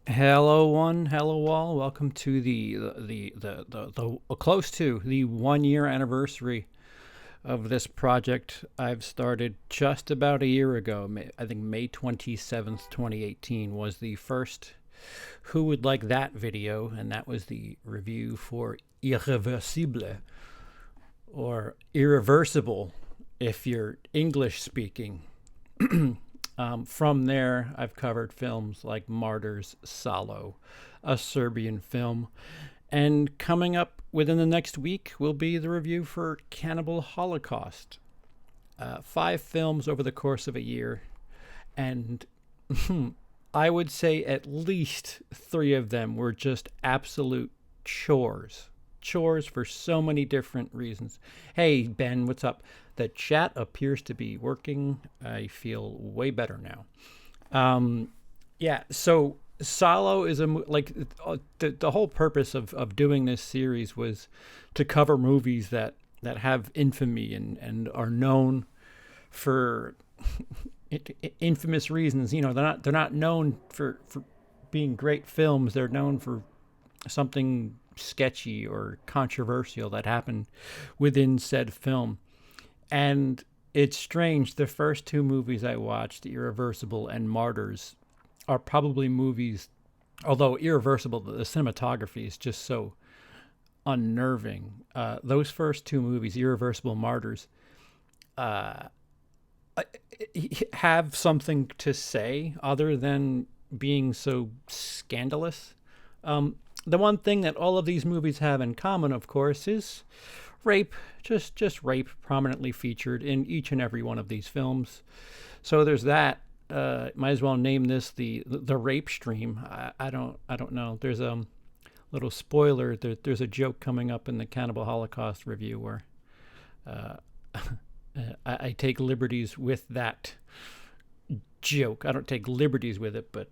Hello, one. Hello, all. Welcome to the close to the 1 year anniversary of this project I've started just about a year ago. I think May 27th, 2018 was the first Who Would Like That video, and that was the review for Irreversible, or Irreversible if you're English speaking. From there, I've covered films like Martyrs, SALO, a Serbian film. And coming up within the next week will be the review for Cannibal Holocaust. Five films over the course of a year. And I would say at least three of them were just absolute chores. Chores for so many different reasons. Hey, Ben, what's up? The chat appears to be working. I feel way better now. Yeah, so Salo is the whole purpose of doing this series was to cover movies that have infamy and are known for infamous reasons. They're not known for being great films. They're known for something sketchy or controversial that happened within said film. And it's strange. The first two movies I watched, Irreversible and Martyrs, are probably movies, although Irreversible, the cinematography is just so unnerving. Those first two movies, Irreversible, Martyrs, uh, have something to say other than being so scandalous. The one thing that all of these movies have in common, of course, is rape. Just rape prominently featured in each and every one of these films. So there's that. Might as well name this the rape stream. I don't know. There's a little spoiler. There's a joke coming up in the Cannibal Holocaust review where uh, I take liberties with that joke. I don't take liberties with it, but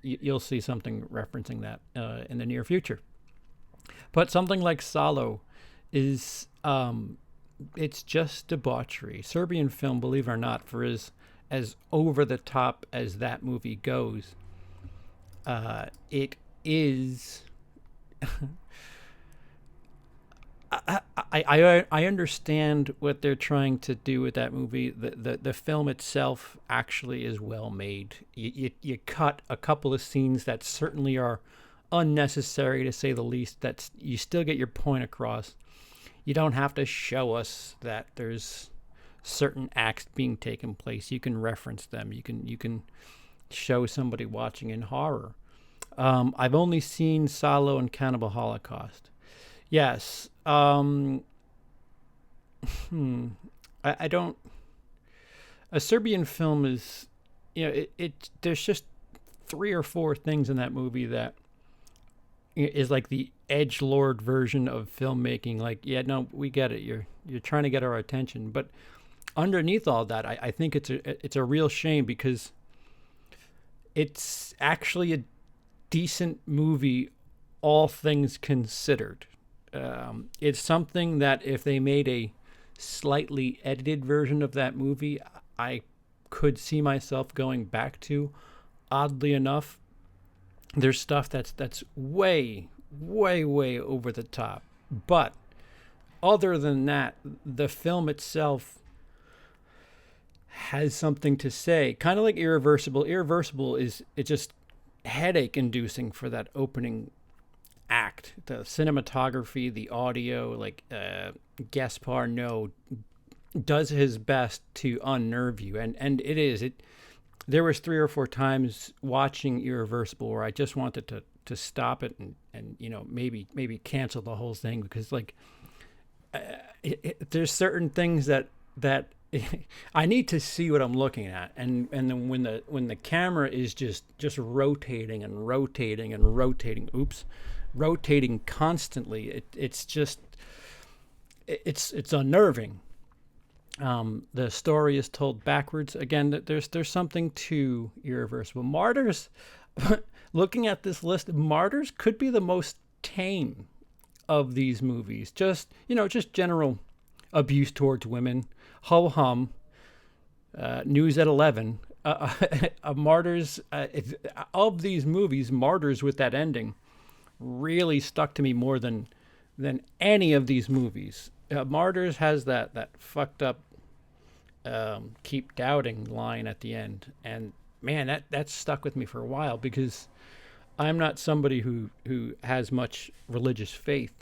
you'll see something referencing that in the near future. But something like Salo is it's just debauchery. Serbian film, believe it or not, for as over the top as that movie goes, it is. I understand what they're trying to do with that movie. The film itself actually is well made. You cut a couple of scenes that certainly are unnecessary to say the least. That's you still get your point across. You don't have to show us that there's certain acts being taken place. You can reference them. You can show somebody watching in horror. I've only seen Salo and Cannibal Holocaust. Yes. I don't. A Serbian film is, it. There's just three or four things in that movie that is like the edge lord version of filmmaking. Like, yeah, no, we get it. You're trying to get our attention, but underneath all that, I think it's a real shame because it's actually a decent movie, all things considered. It's something that if they made a slightly edited version of that movie, I could see myself going back to. Oddly enough, there's stuff that's way, way, way over the top. But other than that, the film itself has something to say. Kind of like Irreversible. Irreversible is it just headache inducing for that opening act. The cinematography, the audio, like Gaspar No does his best to unnerve you, and it is it. There was three or four times watching Irreversible where I just wanted to stop it and maybe cancel the whole thing because like there's certain things that I need to see what I'm looking at, and then when the camera is just rotating and rotating and rotating, rotating constantly, it's unnerving. The story is told backwards. Again, there's something to Irreversible. Martyrs, looking at this list, Martyrs could be the most tame of these movies. Just general abuse towards women, ho hum, news at 11. Martyrs, of these movies, Martyrs with that ending really stuck to me more than any of these movies. Martyrs has that fucked up keep doubting line at the end, and man, that stuck with me for a while because I'm not somebody who has much religious faith.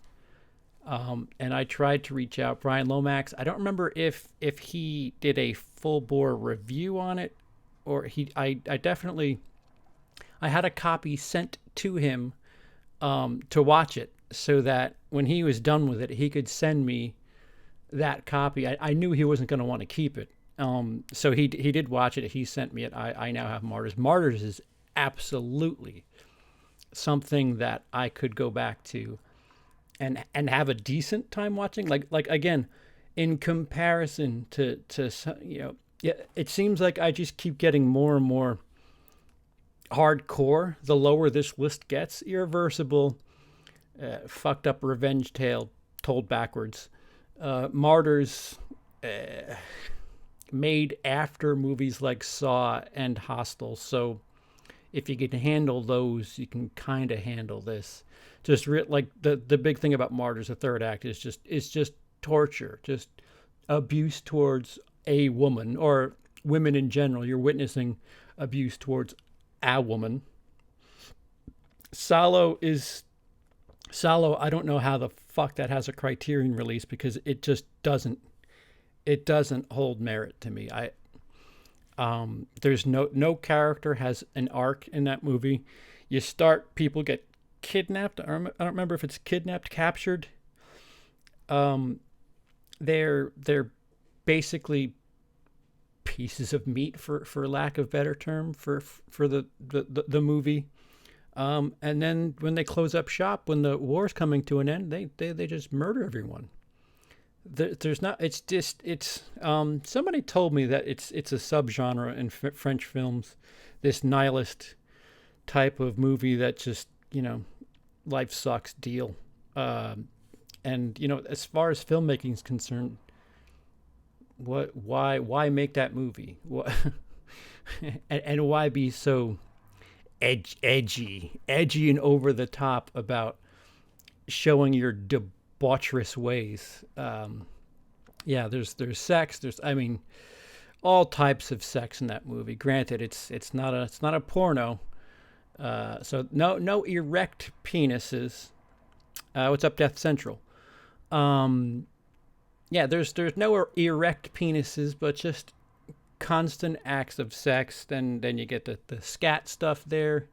And I tried to reach out Brian Lomax. I don't remember if he did a full bore review on it, or I definitely I had a copy sent to him to watch it, so that when he was done with it, he could send me that copy. I knew he wasn't going to want to keep it. So he did watch it. He sent me it. I now have Martyrs. Martyrs is absolutely something that I could go back to and have a decent time watching. Like again, in comparison to yeah, it seems like I just keep getting more and more hardcore the lower this list gets. Irreversible, fucked up revenge tale told backwards. Martyrs, made after movies like Saw and Hostel. So if you can handle those, you can kind of handle this. Just like the big thing about Martyrs, the third act is just torture, just abuse towards a woman or women in general. You're witnessing abuse towards a woman. SALO. I don't know how the fuck that has a Criterion release because it just doesn't. It doesn't hold merit to me. There's no character has an arc in that movie. You start, people get kidnapped. I don't remember if it's kidnapped, captured. They're basically pieces of meat, for lack of better term, for the movie. And then when they close up shop, when the war's coming to an end, they just murder everyone. There's not. It's just. It's. Somebody told me that it's a subgenre in French films, this nihilist type of movie that just life sucks deal. And as far as filmmaking is concerned, why make that movie? What and why be so edgy and over the top about showing your debaucherous ways? Yeah, there's sex. There's all types of sex in that movie. Granted, it's not a porno. So no erect penises. What's up, Death Central? Yeah, there's no erect penises, but just constant acts of sex. Then you get the scat stuff there.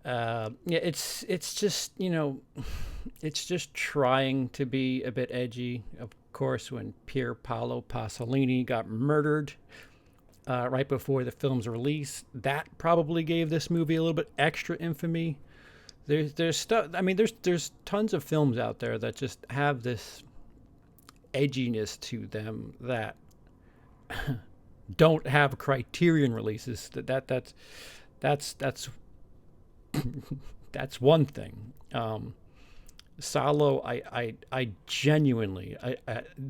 Yeah, it's just it's just trying to be a bit edgy. Of course, when Pier Paolo Pasolini got murdered right before the film's release, that probably gave this movie a little bit extra infamy. There's stuff. There's tons of films out there that just have this edginess to them that don't have Criterion releases. That's that's one thing. SALO, I genuinely,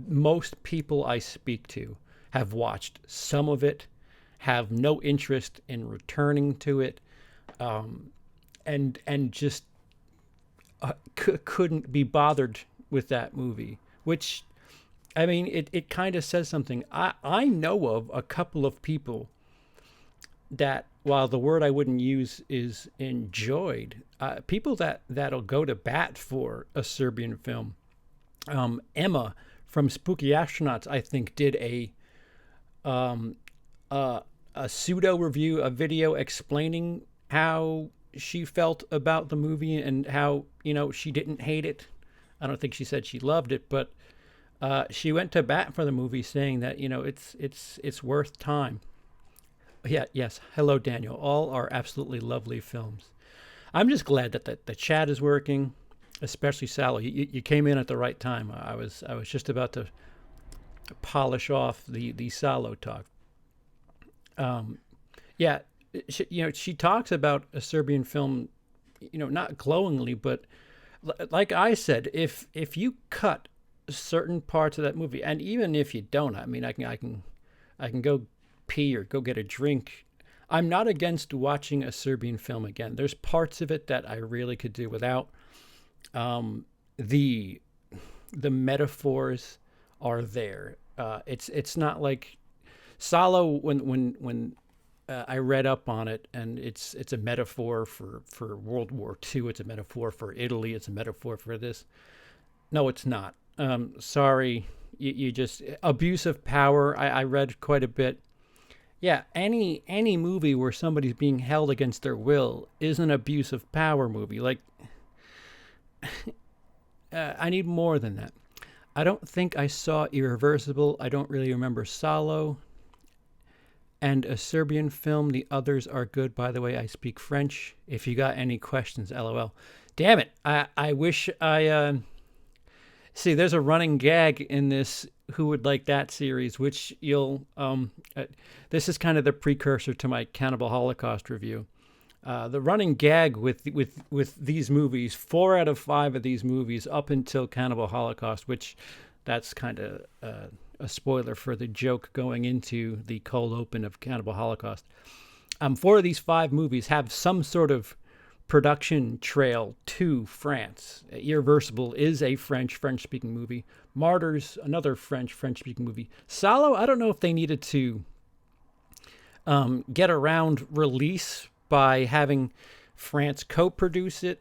most people I speak to have watched some of it, have no interest in returning to it, and just couldn't be bothered with that movie. Which, it kind of says something. I know of a couple of people that, while the word I wouldn't use is enjoyed, people that'll go to bat for a Serbian film. Emma from Spooky Astronauts, I think, did a pseudo review, a video explaining how she felt about the movie and how she didn't hate it. I don't think she said she loved it, but she went to bat for the movie, saying that it's worth time. Yeah, yes. Hello, Daniel. All are absolutely lovely films. I'm just glad that the chat is working, especially SALO. You came in at the right time. I was just about to polish off the SALO talk. Yeah, she talks about a Serbian film, not glowingly, but like I said, if you cut certain parts of that movie, and even if you don't, I can go pee or go get a drink, I'm not against watching a Serbian film again. There's parts of it that I really could do without. The metaphors are there. It's not like SALO when I read up on it, and it's a metaphor for World War II. It's a metaphor for Italy. It's a metaphor for this. No, it's not. Sorry, you just abuse of power. I read quite a bit. Yeah, any movie where somebody's being held against their will is an abuse of power movie. Like, I need more than that. I don't think I saw Irreversible. I don't really remember SALO. And a Serbian film. The others are good. By the way, I speak French. If you got any questions, LOL. Damn it. I wish I... See, there's a running gag in this Who Would Like That series, which you'll... this is kind of the precursor to my Cannibal Holocaust review. The running gag with these movies, 4 out of 5 of these movies up until Cannibal Holocaust, which that's kind of a spoiler for the joke going into the cold open of Cannibal Holocaust. 4 of these 5 movies have some sort of production trail to France. Irreversible is a French-speaking movie. Martyrs, another French-speaking movie. SALO, I don't know if they needed to get around release by having France co-produce it.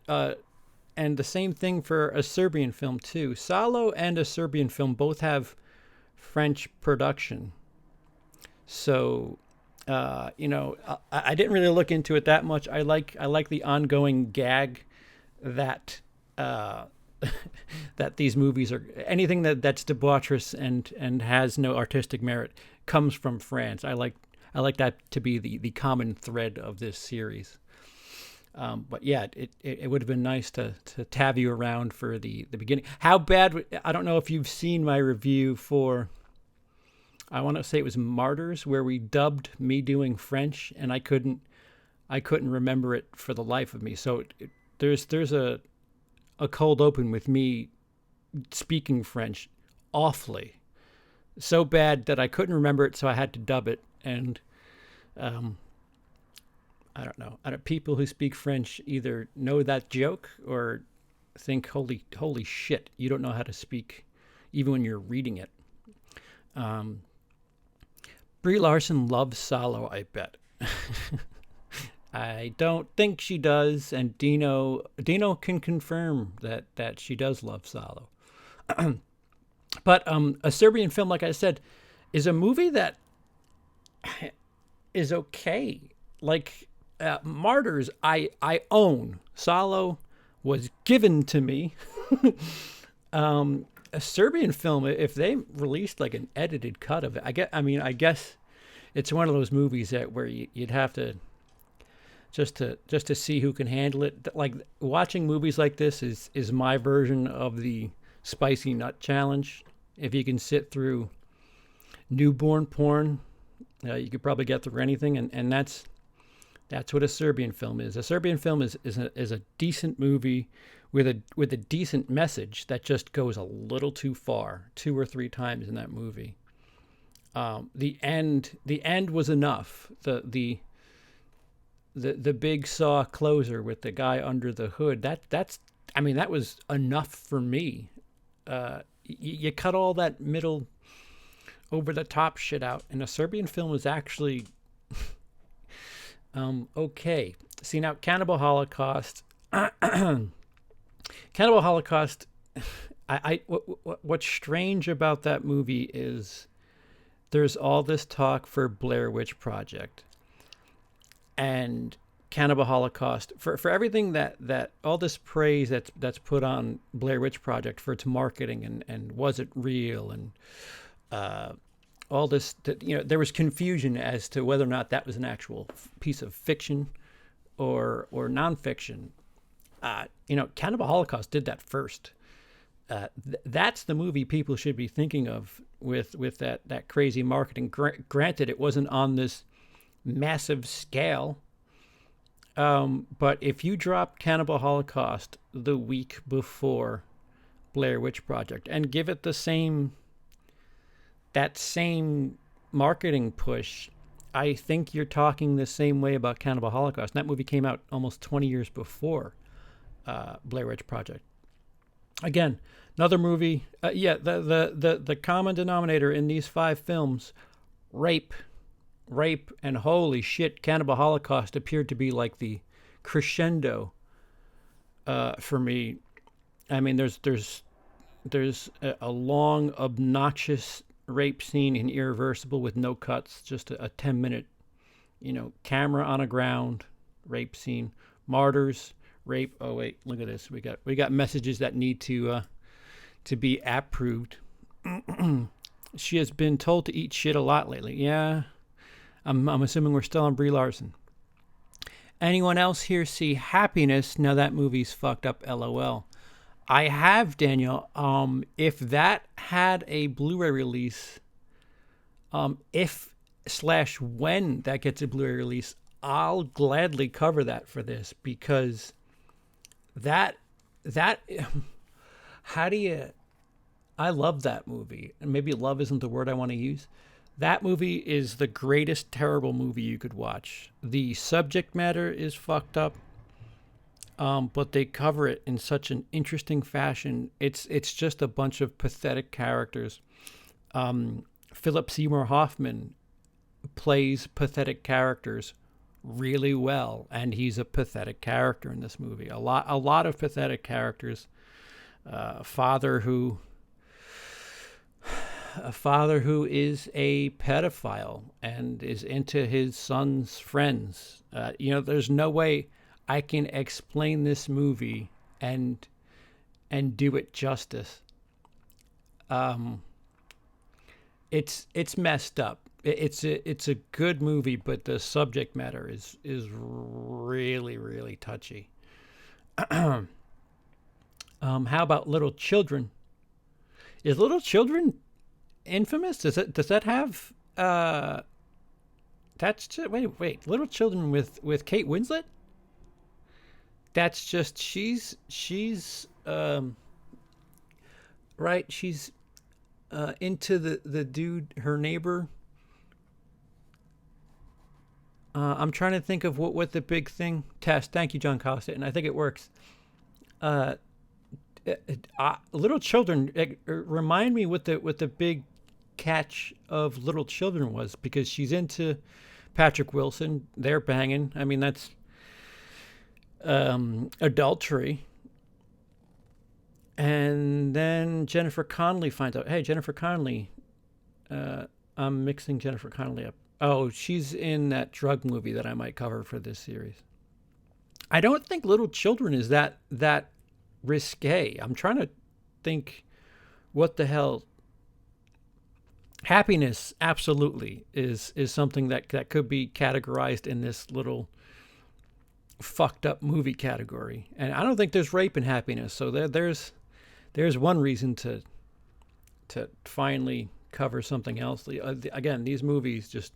And the same thing for a Serbian film, too. SALO and a Serbian film both have French production. So... I didn't really look into it that much. I like the ongoing gag that that these movies are anything that's debaucherous and has no artistic merit comes from France. I like that to be the common thread of this series. But yeah, it would have been nice to have you around for the beginning. How bad? I don't know if you've seen my review for. I want to say it was Martyrs, where we dubbed me doing French, and I couldn't remember it for the life of me. So there's a cold open with me speaking French awfully, so bad that I couldn't remember it, so I had to dub it. And I don't know. People who speak French either know that joke or think, holy shit, you don't know how to speak, even when you're reading it. Brie Larson loves SALO, I bet. I don't think she does, and Dino can confirm that she does love SALO. But a Serbian film, like I said, is a movie that is okay. Like Martyrs, I own. SALO was given to me. A Serbian film, if they released like an edited cut of it, I guess it's one of those movies that where you'd have to just to see who can handle it. Like watching movies like this is my version of the spicy nut challenge. If you can sit through newborn porn, you could probably get through anything, and that's what a Serbian film is. A Serbian film is a decent movie with a decent message that just goes a little too far, 2 or 3 times in that movie. The end was enough. The big saw closer with the guy under the hood. That was enough for me. You cut all that middle over the top shit out, and a Serbian film is actually okay. See, now Cannibal Holocaust. Cannibal Holocaust, what's strange about that movie is there's all this talk for Blair Witch Project and Cannibal Holocaust for everything that all this praise that's put on Blair Witch Project for its marketing and was it real and all this, there was confusion as to whether or not that was an actual piece of fiction or nonfiction. Cannibal Holocaust did that first. That's the movie people should be thinking of with that crazy marketing. Granted, it wasn't on this massive scale, but if you drop Cannibal Holocaust the week before Blair Witch Project and give it that same marketing push, I think you're talking the same way about Cannibal Holocaust. That movie came out almost 20 years before Blair Witch Project. Again, another movie. The common denominator in these 5 films, rape, and holy shit, Cannibal Holocaust appeared to be like the crescendo for me. I mean, there's a long, obnoxious rape scene in Irreversible with no cuts, just a 10-minute, camera on a ground rape scene. Martyrs, rape. Oh wait, look at this. We got messages that need to be approved. She has been told to eat shit a lot lately. Yeah, I'm assuming we're still on Brie Larson. Anyone else here see Happiness? Now that movie's fucked up. LOL. I have, Daniel. If that had a Blu-ray release, if/when that gets a Blu-ray release, I'll gladly cover that for this, because that how do you? I love that movie, and maybe love isn't the word I want to use. That movie is the greatest terrible movie you could watch. The subject matter is fucked up. But they cover it in such an interesting fashion. It's just a bunch of pathetic characters. Philip Seymour Hoffman plays pathetic characters really well, and he's a pathetic character in this movie. A lot of pathetic characters. A father who is a pedophile and is into his son's friends. There's no way I can explain this movie and do it justice. It's messed up. It's a good movie, but the subject matter is really, really touchy. How about Little Children? Is Little Children infamous? Does that have that's just, wait, Little Children with Kate Winslet? That's just she's right. She's into the dude, her neighbor. I'm trying to think of what the big thing test. Thank you, John Costa, and I think it works. Little Children. Remind me what the big catch of Little Children was, because she's into Patrick Wilson. They're banging. I mean, that's adultery. And then Jennifer Connelly finds out, hey, Jennifer Connelly, I'm mixing Jennifer Connelly up. Oh, she's in that drug movie that I might cover for this series. I don't think Little Children is that risque. I'm trying to think what the hell. Happiness absolutely is something that could be categorized in this little fucked up movie category. And I don't think there's rape in Happiness, so there's one reason to finally cover something else. Again, these movies just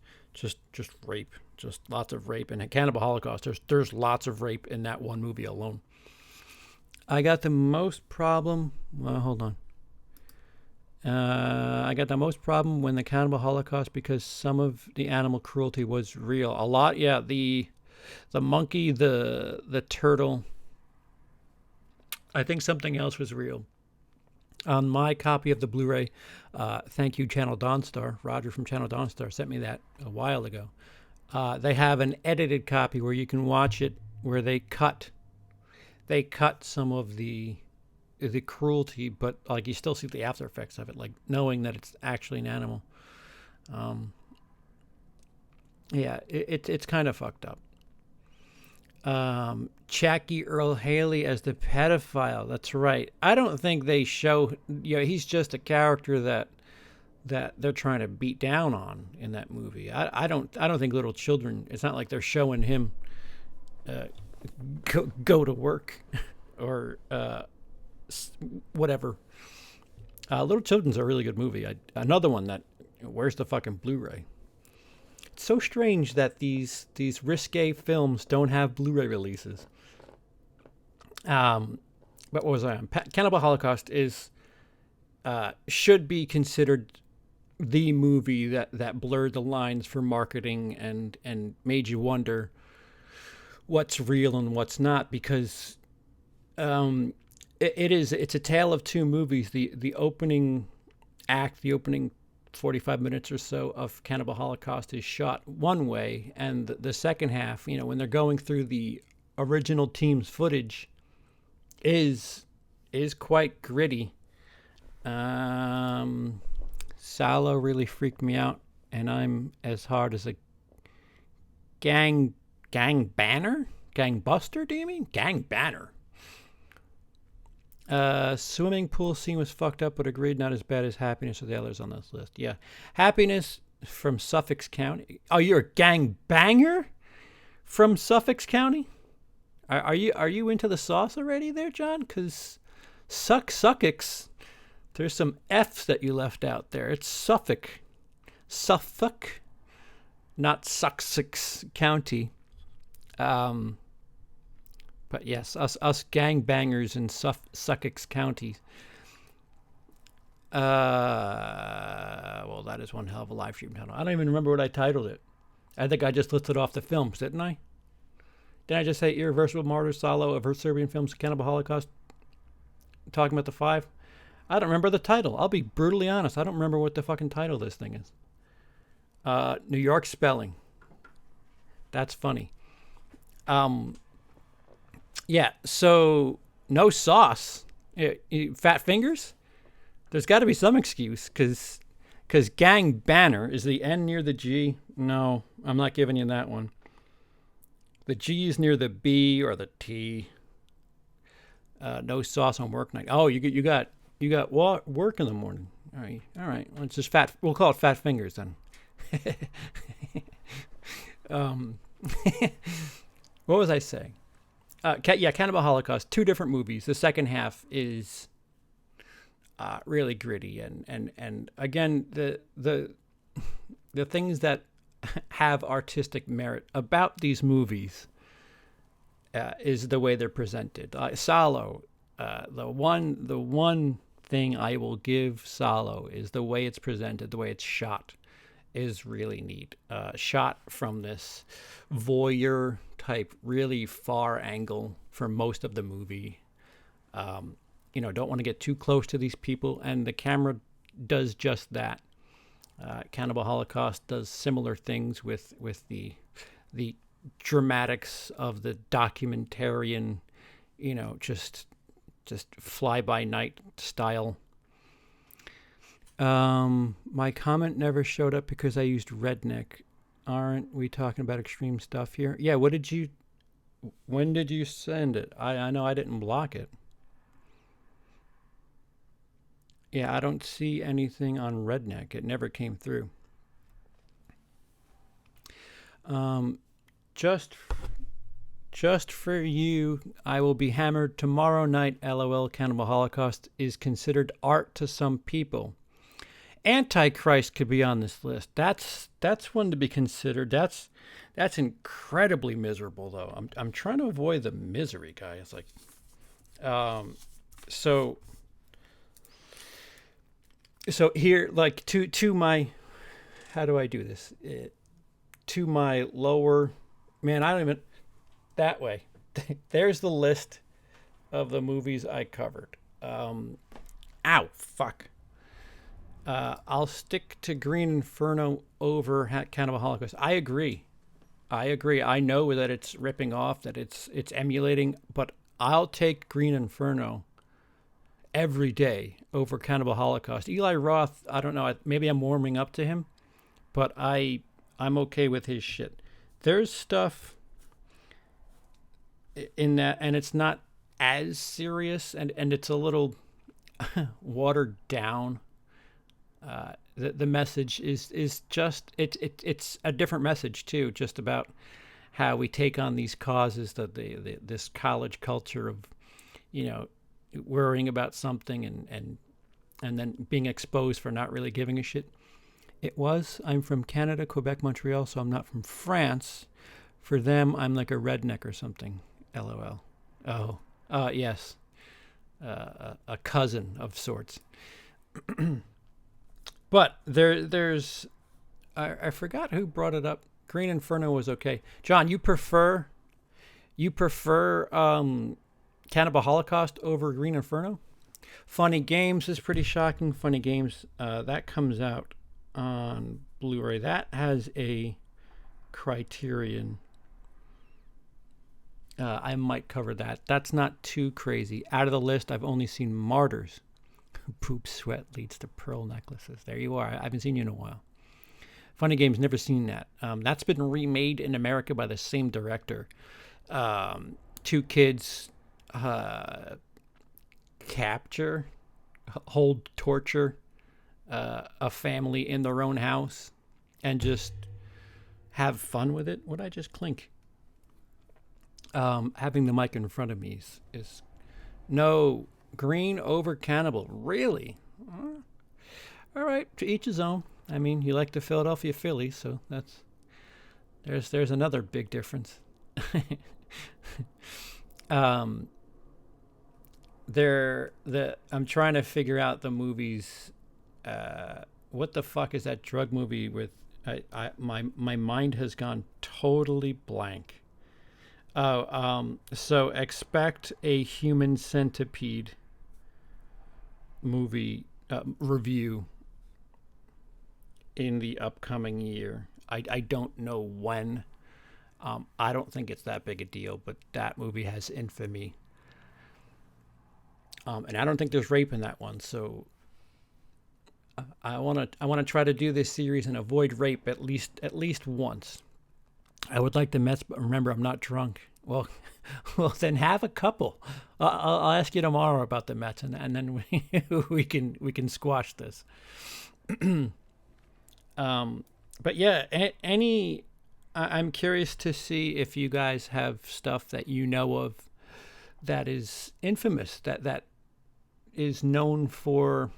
rape, just lots of rape. And Cannibal Holocaust, there's lots of rape in that one movie alone. I got the most problem. Hold on. I got the most problem when the Cannibal Holocaust, because some of the animal cruelty was real. A lot, yeah. The monkey, the turtle. I think something else was real. On my copy of the Blu-ray, thank you, Channel Dawnstar. Roger from Channel Dawnstar sent me that a while ago. They have an edited copy where you can watch it, where they cut some of the cruelty, but like you still see the after effects of it, like knowing that it's actually an animal. Yeah, it's kind of fucked up. Jackie Earl Haley as the pedophile. That's right. I don't think they show. He's just a character that they're trying to beat down on in that movie. I don't think Little Children. It's not like they're showing him go to work or whatever. Little Children's a really good movie. Another one that, where's the fucking Blu-ray? It's so strange that these risque films don't have Blu-ray releases. But what was I on? Cannibal Holocaust should be considered the movie that blurred the lines for marketing and made you wonder what's real and what's not, because it's a tale of two movies. The opening act, the opening 45 minutes or so of Cannibal Holocaust is shot one way, and the second half, when they're going through the original team's footage, is quite gritty. SALO really freaked me out, and I'm as hard as a gang buster. Do you mean gang banner? Swimming pool scene was fucked up, but agreed not as bad as Happiness or the others on this list. Yeah, Happiness from Suffolk County. Oh, you're a gang banger from Suffolk County? Are you into the sauce already there, John? Because Sussex, there's some F's that you left out there. It's Suffolk, not Sussex County. But yes, us gangbangers in Sussex County. Well, that is one hell of a live stream title. I don't even remember what I titled it. I think I just listed off the films, didn't I? Didn't I just say Irreversible, Martyrs, SALO, of Serbian films, Cannibal Holocaust? Talking about the 5? I don't remember the title. I'll be brutally honest. I don't remember what the fucking title of this thing is. New York spelling. That's funny. Yeah, so no sauce. Fat fingers? There's got to be some excuse, because gang banner, is the N near the G? No, I'm not giving you that one. The G is near the B or the T. No sauce on work night. Oh, you got work in the morning. All right. Well, it's just fat. We'll call it fat fingers then. What was I saying? Cannibal Holocaust, 2 different movies. The second half is really gritty, and again, the things that have artistic merit about these movies is the way they're presented. SALO, the one thing I will give SALO is the way it's presented, the way it's shot is really neat. Shot from this voyeur type, really far angle for most of the movie. Don't want to get too close to these people, and the camera does just that. Cannibal Holocaust does similar things with the dramatics of the documentarian, just fly by night style. My comment never showed up because I used redneck. Aren't we talking about extreme stuff here? Yeah, when did you send it? I know I didn't block it. Yeah, I don't see anything on redneck. It never came through. Just for you, I will be hammered tomorrow night. LOL. Cannibal Holocaust is considered art to some people. Antichrist could be on this list. That's one to be considered. That's incredibly miserable, though. I'm trying to avoid the misery, guys. Like, so here, like, to my, how do I do this? To my lower, man, I don't even, that way. There's the list of the movies I covered. Ow, fuck. I'll stick to Green Inferno over Cannibal Holocaust. I agree. I know that it's ripping off, that it's emulating, but I'll take Green Inferno every day over Cannibal Holocaust. Eli Roth, I don't know, maybe I'm warming up to him, but I'm okay with his shit. There's stuff in that, and it's not as serious, and it's a little watered down. The message is just it's a different message too, just about how we take on these causes, this college culture of worrying about something and then being exposed for not really giving a shit. I'm from Canada, Quebec, Montreal, so I'm not from France. For them, I'm like a redneck or something. LOL. Oh, yes, a cousin of sorts. But there's I forgot who brought it up. Green Inferno was okay. John, you prefer Cannibal Holocaust over Green Inferno? Funny Games is pretty shocking. Funny Games, that comes out on Blu-ray. That has a Criterion. I might cover that. That's not too crazy. Out of the list, I've only seen Martyrs. Poop sweat leads to pearl necklaces. There you are. I haven't seen you in a while. Funny Games, never seen that. That's been remade in America by the same director. Two kids capture, hold, torture a family in their own house and just have fun with it. Would I just clink? Having the mic in front of me is no. Green over Cannibal. Really? All right, to each his own. I mean, you like the Philadelphia Phillies, so there's another big difference. I'm trying to figure out the movies. What the fuck is that drug movie with? My mind has gone totally blank. So expect a Human Centipede movie review in the upcoming year. I don't know when. I don't think it's that big a deal, but that movie has infamy. And I don't think there's rape in that one, so I want to try to do this series and avoid rape at least once. I would like the Mets, but remember, I'm not drunk. Well, then have a couple. I'll ask you tomorrow about the Mets, and then we can squash this. But yeah, I'm curious to see if you guys have stuff that you know of that is infamous, that is known for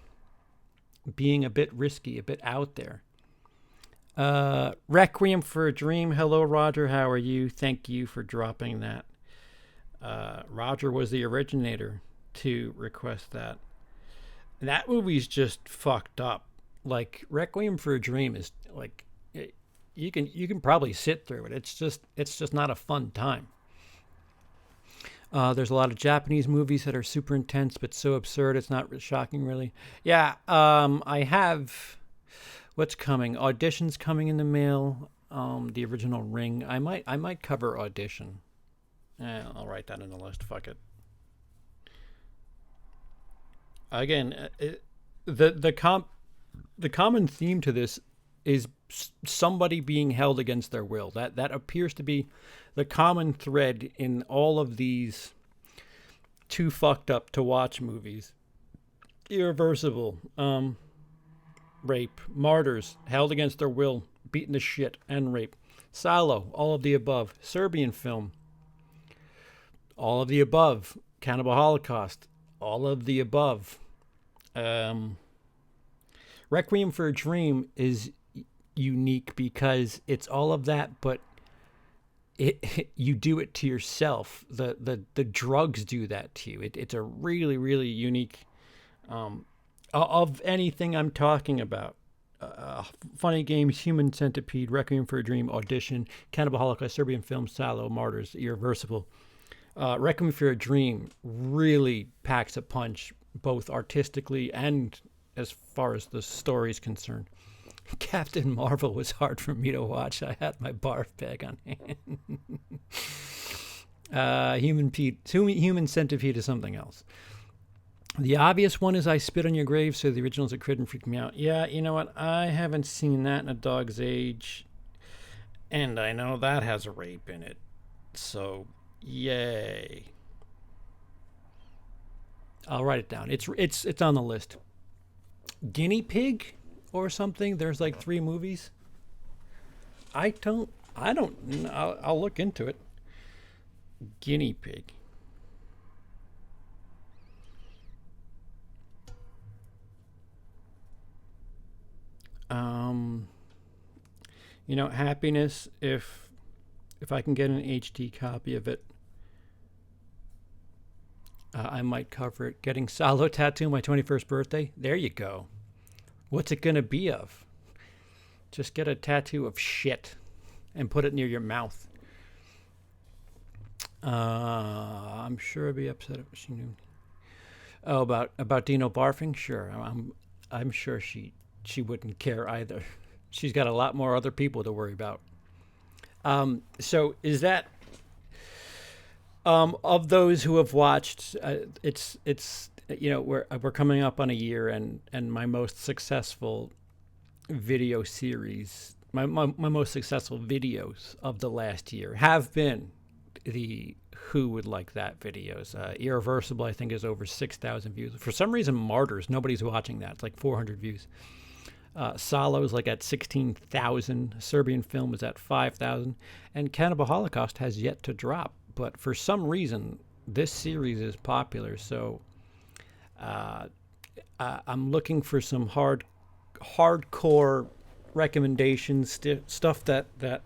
being a bit risky, a bit out there. Requiem for a Dream. Hello, Roger. How are you? Thank you for dropping that. Roger was the originator to request that. That movie's just fucked up. Like, Requiem for a Dream is like, you can probably sit through it. It's just not a fun time. There's a lot of Japanese movies that are super intense but so absurd it's not shocking, really. Yeah, I have. What's coming? Audition's coming in the mail. The original Ring. I might cover Audition. I'll write that in the list. Fuck it. Again, the common theme to this is somebody being held against their will. That appears to be the common thread in all of these too fucked up to watch movies. Irreversible. Rape. Martyrs, held against their will, beaten to shit, and rape. SALO, all of the above. Serbian film, all of the above. Cannibal Holocaust, all of the above. Requiem for a Dream is unique because it's all of that, but you do it to yourself. The drugs do that to you. It's a really, really unique of anything I'm talking about. Funny Games, Human Centipede, Requiem for a Dream, Audition, Cannibal Holocaust, Serbian film, SALO, Martyrs, Irreversible. Requiem for a Dream really packs a punch, both artistically and as far as the story is concerned. Captain Marvel was hard for me to watch. I had my barf bag on hand. Human Centipede is something else. The obvious one is I Spit on Your Grave, so the original's a crit and freaked me out. Yeah, you know what? I haven't seen that in a dog's age, and I know that has a rape in it. So, yay. I'll write it down. It's on the list. Guinea Pig or something? There's like 3 movies. I don't know. I'll look into it. Guinea Pig. Happiness, if I can get an HD copy of it, I might cover it. Getting SALO tattoo my 21st birthday. There you go. What's it going to be of? Just get a tattoo of shit and put it near your mouth. I'm sure I'd be upset if she knew. Oh, about Dino barfing? Sure. I'm sure she wouldn't care either. She's got a lot more other people to worry about. So is that of those who have watched? It's we're coming up on a year, and my most successful video series, my most successful videos of the last year have been the Who Would Like That videos. Irreversible, I think, is over 6,000 views. For some reason, Martyrs, nobody's watching that. It's like 400 views. SALO is like at 16,000. Serbian Film is at 5,000. And Cannibal Holocaust has yet to drop. But for some reason, this series is popular. So I'm looking for some hardcore recommendations, stuff that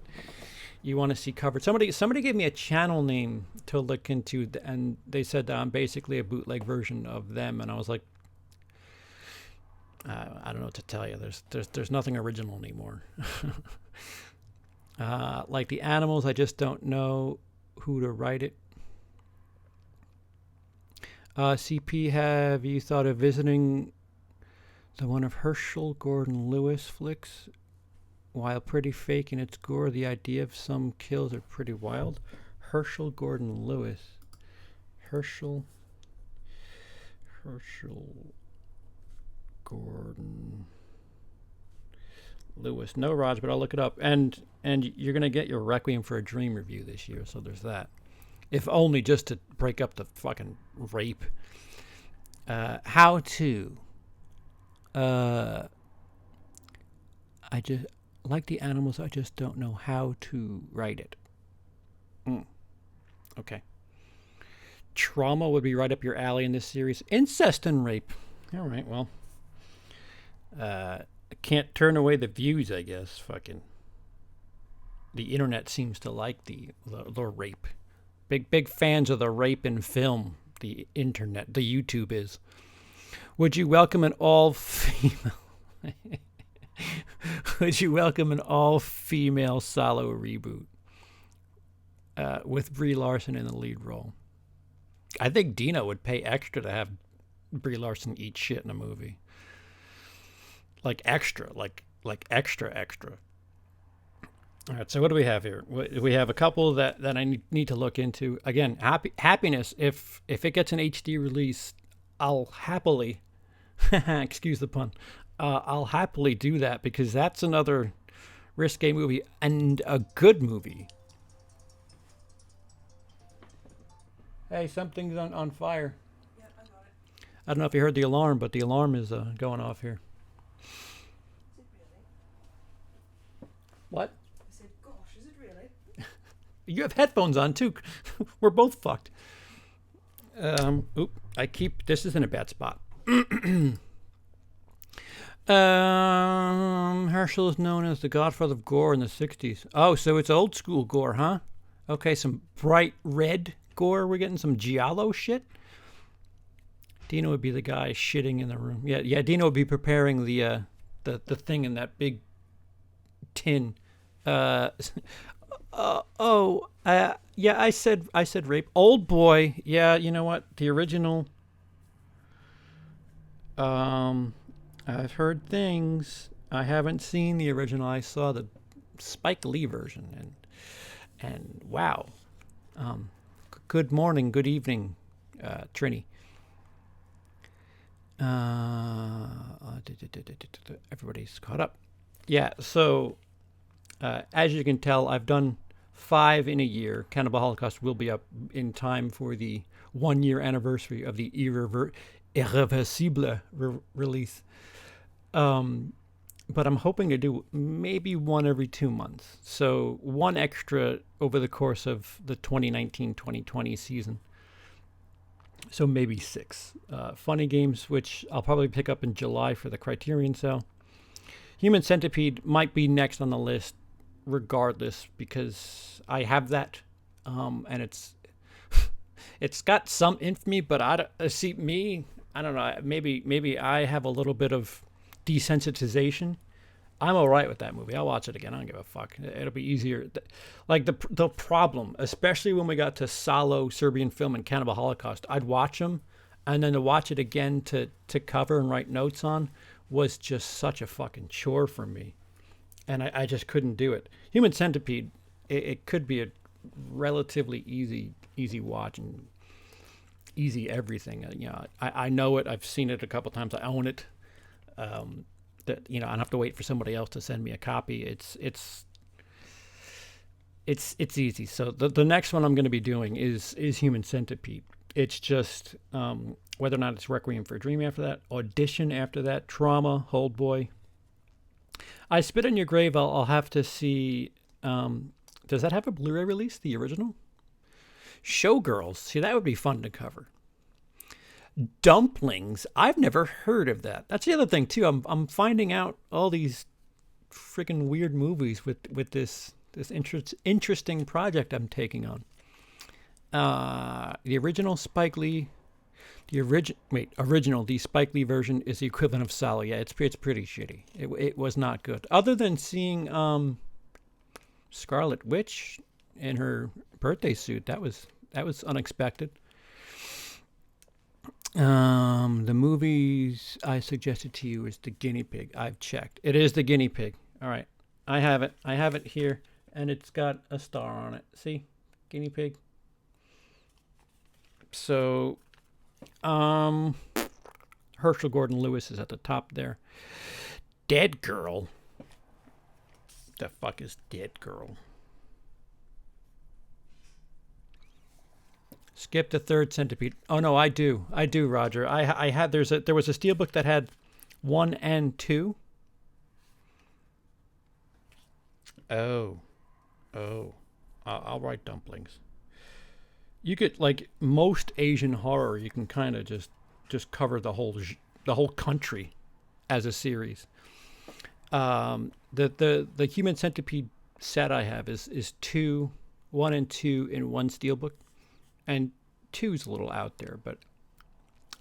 you want to see covered. Somebody gave me a channel name to look into, and they said that I'm basically a bootleg version of them, and I was like, I don't know what to tell you. There's nothing original anymore. Like the animals, I just don't know who to write it. CP, have you thought of visiting the one of Herschel Gordon Lewis flicks? While pretty fake in its gore, the idea of some kills are pretty wild. Herschel Gordon Lewis. Herschel Gordon Lewis. No, Raj, but I'll look it up. And you're going to get your Requiem for a Dream review this year, so there's that. If only just to break up the fucking rape. How to. I just like the animals. I just don't know how to write it. Okay. Trauma would be right up your alley in this series. Incest and rape. All right, well. I can't turn away the views, I guess. Fucking. The internet seems to like the rape. Big fans of the rape in film. The internet, the YouTube is. Would you welcome an all-female... Would you welcome an all-female SALO reboot with Brie Larson in the lead role? I think Dino would pay extra to have Brie Larson eat shit in a movie. Like extra, like extra. All right, so what do we have here? We have a couple that I need to look into. Again, Happiness, if it gets an HD release, I'll happily, excuse the pun, I'll happily do that, because that's another risque movie and a good movie. Hey, something's on fire. Yeah, I got it. I don't know if you heard the alarm, but the alarm is going off here. Is it really? What? I said, gosh, is it really? You have headphones on too. We're both fucked. This isn't a bad spot. Herschel is known as the godfather of gore in the 60s. Oh, so it's old school gore, huh? Okay, some bright red gore. We're getting some giallo shit. Dino would be the guy shitting in the room. Yeah, Dino would be preparing the thing in that big tin. Yeah, I said rape. Old Boy. Yeah, you know what? The original. I've heard things. I haven't seen the original. I saw the Spike Lee version, and wow. Good morning, good evening, Trini. Everybody's caught up. Yeah, so as you can tell, I've done 5 in a year. Cannibal Holocaust will be up in time for the 1-year anniversary of the Irreversible release. But I'm hoping to do maybe 1 every 2 months. So 1 extra over the course of the 2019-2020 season. So maybe 6. Funny Games, which I'll probably pick up in July for the Criterion sale. Human Centipede might be next on the list regardless, because I have that. And it's got some infamy, but I don't know. Maybe I have a little bit of desensitization, I'm all right with that movie. I'll watch it again. I don't give a fuck. It'll be easier. Like the problem, especially when we got to SALO, Serbian film, and Cannibal Holocaust, I'd watch them, and then to watch it again to cover and write notes on was just such a fucking chore for me, and I just couldn't do it. Human Centipede, it could be a relatively easy watch and easy everything. I know it. I've seen it a couple times. I own it. That I don't have to wait for somebody else to send me a copy. It's easy. So the next one I'm going to be doing is Human Centipede. It's just whether or not it's Requiem for a Dream after that, Audition after that, Trauma, Hold Boy. I Spit on Your Grave. I'll have to see. Does that have a Blu-ray release? The original? Showgirls. See, that would be fun to cover. Dumplings. I've never heard of that. That's the other thing too. I'm finding out all these freaking weird movies with this interesting project I'm taking on. The original Spike Lee. The Spike Lee version is the equivalent of SALO. Yeah, it's pretty shitty. It was not good. Other than seeing Scarlet Witch in her birthday suit, that was unexpected. The movies I suggested to you is The Guinea Pig. I've checked. It is The Guinea Pig. All right. I have it. I have it here, and it's got a star on it. See? Guinea Pig. So, Herschel Gordon Lewis is at the top there. Dead Girl. The fuck is Dead Girl? Skip the third Centipede. Oh no, I do, Roger. I had there was a steelbook that had 1 and 2. Oh, I'll write Dumplings. You could, like most Asian horror, you can kind of just cover the whole country as a series. The Human Centipede set I have is 1 and 2 in one steelbook. And 2's a little out there, but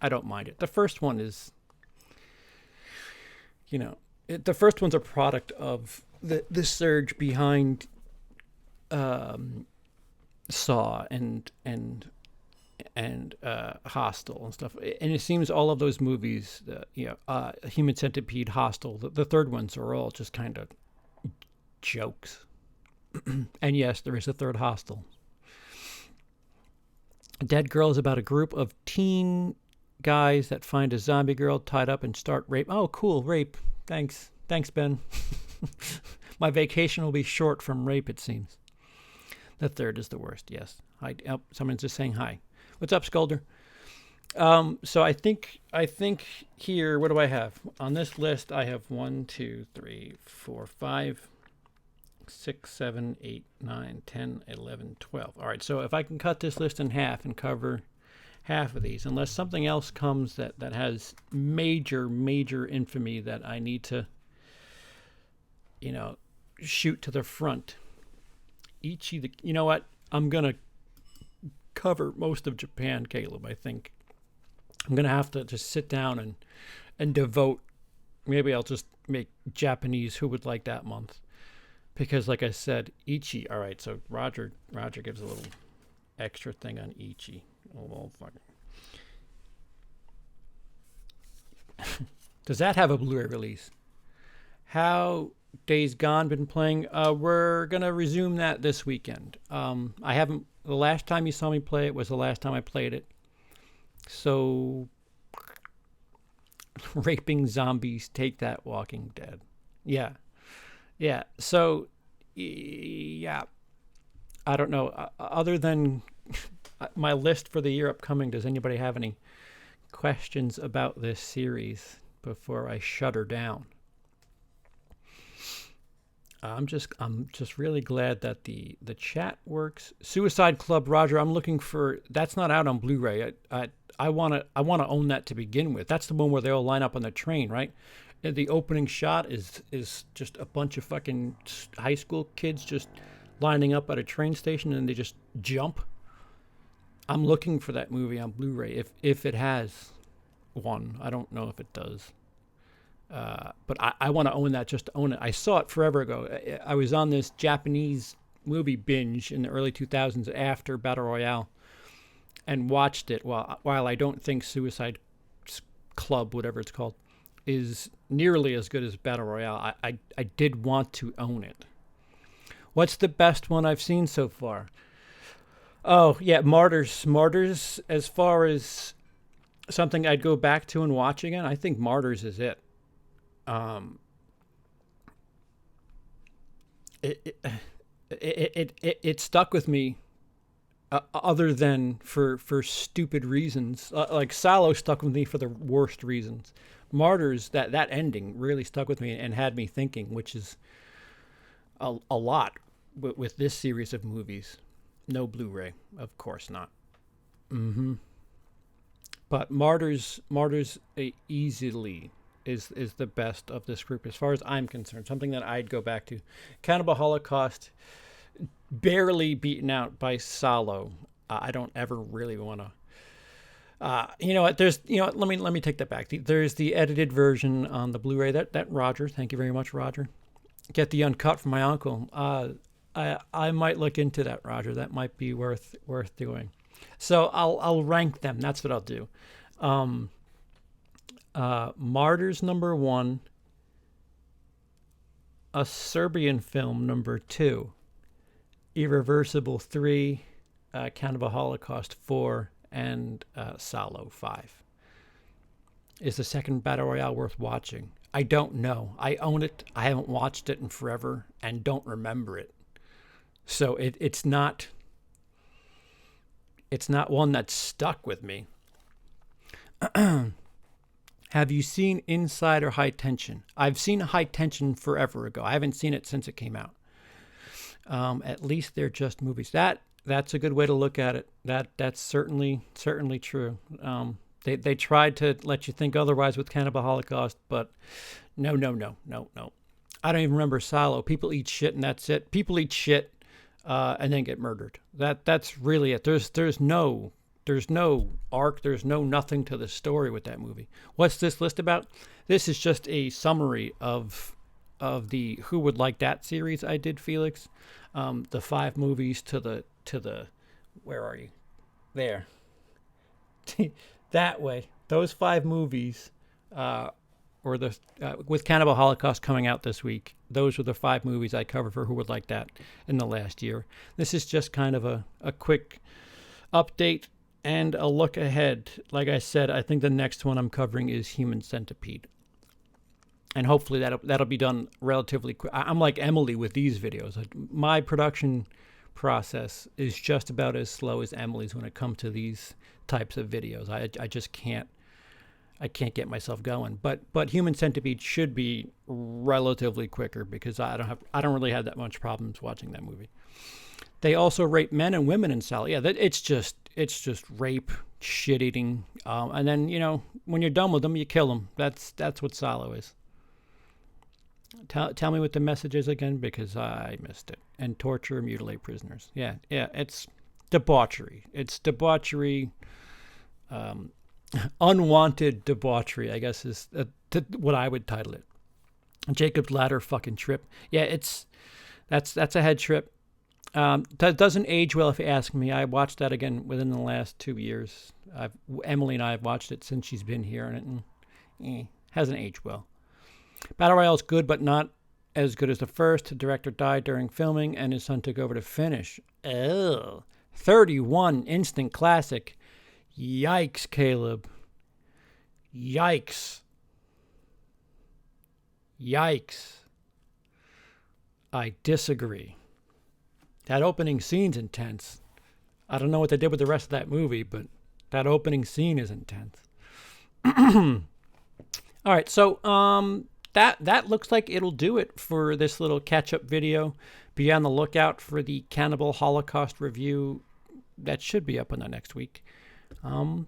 I don't mind it. The first one is, the first one's a product of the surge behind Saw and Hostel and stuff. And it seems all of those movies, Human Centipede, Hostel, the third ones are all just kind of jokes. And yes, there is a third Hostel. Dead Girl is about a group of teen guys that find a zombie girl tied up and start rape. Oh, cool, rape. Thanks, Ben. My vacation will be short from rape, it seems. The third is the worst, yes. Someone's just saying hi. What's up, Scolder? So I think here, what do I have? On this list, I have 1, 2, 3, 4, 5, 6, 7, 8, 9, 10, 11, 12. All right, so if I can cut this list in half and cover half of these, unless something else comes that has major infamy that I need to, shoot to the front. Ichi, you know what? I'm going to cover most of Japan, Caleb, I think. I'm going to have to just sit down and devote, maybe I'll just make Japanese Who Would Like That month. Because, like I said, Ichi. All right, so Roger gives a little extra thing on Ichi. Oh, fuck. Does that have a Blu-ray release? How Days Gone been playing? We're gonna resume that this weekend. I haven't. The last time you saw me play it was the last time I played it. So, raping zombies, take that, Walking Dead. Yeah. So, yeah. I don't know. Other than my list for the year upcoming, does anybody have any questions about this series before I shut her down? I'm just really glad that the chat works. Suicide Club, Roger. I'm looking for. That's not out on Blu-ray. I want to own that to begin with. That's the one where they all line up on the train, right? The opening shot is just a bunch of fucking high school kids just lining up at a train station and they just jump. I'm looking for that movie on Blu-ray if it has one. I don't know if it does. But I want to own that just to own it. I saw it forever ago. I was on this Japanese movie binge in the early 2000s after Battle Royale and watched it. While I don't think Suicide Club, whatever it's called, is nearly as good as Battle Royale, I did want to own it. What's the best one I've seen so far? Oh, yeah, Martyrs. Martyrs, as far as something I'd go back to and watch again, I think Martyrs is it. It stuck with me, other than for stupid reasons. Like SALO stuck with me for the worst reasons. Martyrs, that ending really stuck with me and had me thinking, which is a lot with this series of movies. No Blu-ray, of course not. But Martyrs easily is the best of this group as far as I'm concerned. Something that I'd go back to. Cannibal Holocaust, barely beaten out by SALO. I don't ever really want to. You know what? Let me take that back. There's the edited version on the Blu-ray. That Roger, thank you very much, Roger. Get the uncut from my uncle. I might look into that, Roger. That might be worth doing. So I'll rank them. That's what I'll do. Martyrs number 1, a Serbian film number 2, Irreversible 3, Cannibal Holocaust 4, and SALO 5. Is the second Battle Royale worth watching? I don't know. I own it. I haven't watched it in forever and don't remember it. So it's not one that's stuck with me. Have you seen Inside or High Tension? I've seen High Tension forever ago. I haven't seen it since it came out. At least they're just movies. That's a good way to look at it. That's certainly true. They tried to let you think otherwise with Cannibal Holocaust, but no. I don't even remember SALO. People eat shit and that's it. People eat shit and then get murdered. That's really it. There's no arc. There's no nothing to the story with that movie. What's this list about? This is just a summary of the Who Would Like That series I did, Felix. The 5 movies to the where are you? There. That way. Those 5 movies, or the with Cannibal Holocaust coming out this week, those were the 5 movies I covered for Who Would Like That in the last year. This is just kind of a quick update and a look ahead. Like I said, I think the next one I'm covering is Human Centipede. And hopefully that'll be done relatively quick. I'm like Emily with these videos. My production process is just about as slow as Emily's when it comes to these types of videos. I just can't get myself going. But Human Centipede should be relatively quicker because I don't really have that much problems watching that movie. They also rape men and women in SALO. Yeah, it's just rape, shit eating, and then when you're done with them, you kill them. That's what SALO is. Tell me what the message is again, because I missed it. And torture, mutilate prisoners. Yeah, it's debauchery. It's debauchery, unwanted debauchery, I guess is what I would title it. Jacob's Ladder fucking trip. Yeah, that's a head trip. That doesn't age well if you ask me. I watched that again within the last 2 years. Emily and I have watched it since she's been here, and it hasn't aged well. Battle Royale is good, but not as good as the first. The director died during filming, and his son took over to finish. 31 instant classic. Yikes, Caleb. Yikes. I disagree. That opening scene's intense. I don't know what they did with the rest of that movie, but that opening scene is intense. All right, so that looks like it'll do it for this little catch-up video. Be on the lookout for the Cannibal Holocaust review. That should be up in the next week. And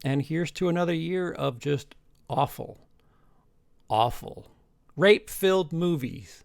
here's to another year of just awful, rape-filled movies.